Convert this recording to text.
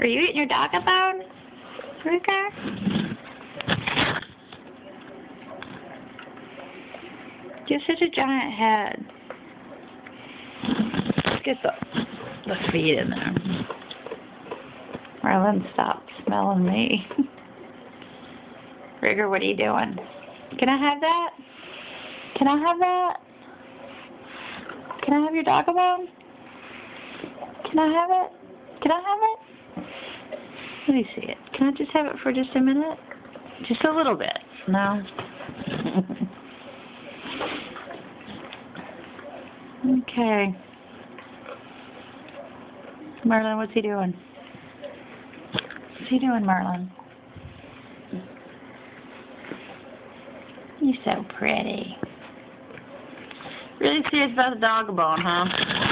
Are you eating your dog bone, Ruger? You have such a giant head. Let's get the feet in there. Marlon, stop smelling me. Ruger, what are you doing? Can I have that? Can I have that? Can I have your dog bone? Can I have it? Can I have it? Let me see it. Can I just have it for just a minute? Just a little bit. No? Okay. Marlon, what's he doing? What's he doing, Marlon? You're so pretty. Really serious about the dog bone, huh?